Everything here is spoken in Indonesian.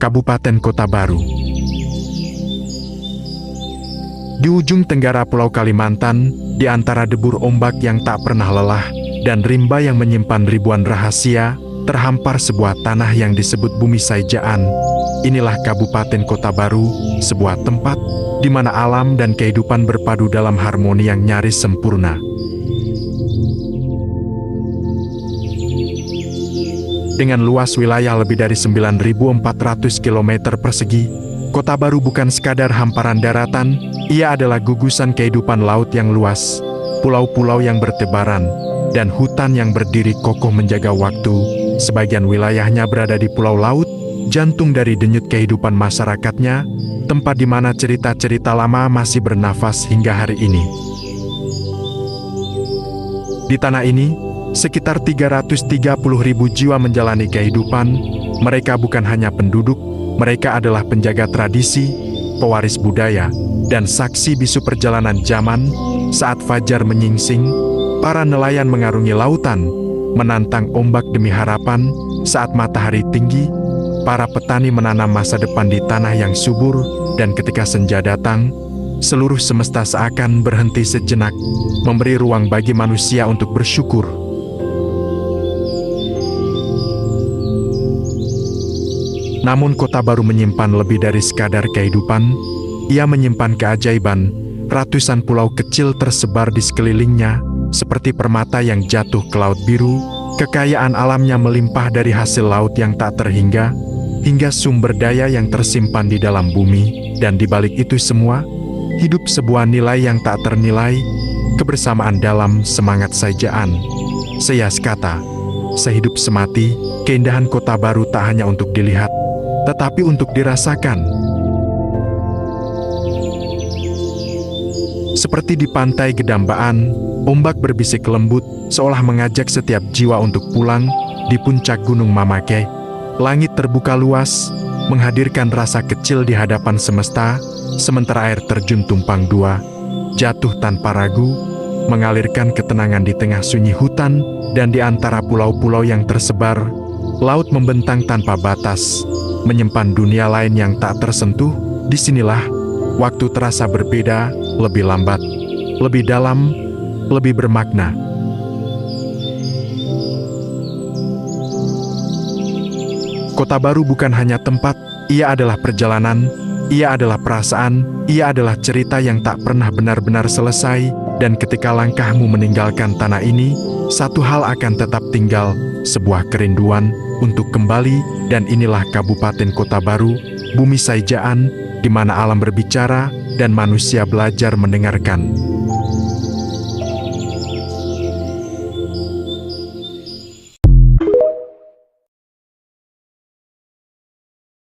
Kabupaten Kota Baru. Di ujung tenggara Pulau Kalimantan, di antara debur ombak yang tak pernah lelah dan rimba yang menyimpan ribuan rahasia, terhampar sebuah tanah yang disebut Bumi Saijaan. Inilah Kabupaten Kota Baru, sebuah tempat di mana alam dan kehidupan berpadu dalam harmoni yang nyaris sempurna. Dengan luas wilayah lebih dari 9.400 km persegi, Kota Baru bukan sekadar hamparan daratan, ia adalah gugusan kehidupan laut yang luas, pulau-pulau yang bertebaran, dan hutan yang berdiri kokoh menjaga waktu. Sebagian wilayahnya berada di pulau laut, jantung dari denyut kehidupan masyarakatnya, tempat di mana cerita-cerita lama masih bernafas hingga hari ini. Di tanah ini, sekitar 330.000 jiwa menjalani kehidupan. Mereka bukan hanya penduduk, mereka adalah penjaga tradisi, pewaris budaya, dan saksi bisu perjalanan zaman. Saat fajar menyingsing, para nelayan mengarungi lautan, menantang ombak demi harapan. Saat matahari tinggi, para petani menanam masa depan di tanah yang subur, dan ketika senja datang, seluruh semesta seakan berhenti sejenak, memberi ruang bagi manusia untuk bersyukur. Namun Kota Baru menyimpan lebih dari sekadar kehidupan, ia menyimpan keajaiban. Ratusan pulau kecil tersebar di sekelilingnya, seperti permata yang jatuh ke laut biru. Kekayaan alamnya melimpah dari hasil laut yang tak terhingga, hingga sumber daya yang tersimpan di dalam bumi. Dan di balik itu semua, hidup sebuah nilai yang tak ternilai, kebersamaan dalam semangat Saijaan. Seyas kata, sehidup semati, keindahan Kota Baru tak hanya untuk dilihat, tetapi untuk dirasakan. Seperti di pantai Gedambaan, ombak berbisik lembut, seolah mengajak setiap jiwa untuk pulang. Di puncak Gunung Mamake, langit terbuka luas, menghadirkan rasa kecil di hadapan semesta, sementara air terjun Tumpang Dua jatuh tanpa ragu, mengalirkan ketenangan di tengah sunyi hutan. Dan di antara pulau-pulau yang tersebar, laut membentang tanpa batas, menyimpan dunia lain yang tak tersentuh. Disinilah waktu terasa berbeda, lebih lambat, lebih dalam, lebih bermakna. Kota Baru bukan hanya tempat, ia adalah perjalanan, ia adalah perasaan, ia adalah cerita yang tak pernah benar-benar selesai. Dan ketika langkahmu meninggalkan tanah ini, satu hal akan tetap tinggal, sebuah kerinduan untuk kembali. Dan inilah Kabupaten Kota Baru, Bumi Saijaan, di mana alam berbicara dan manusia belajar mendengarkan.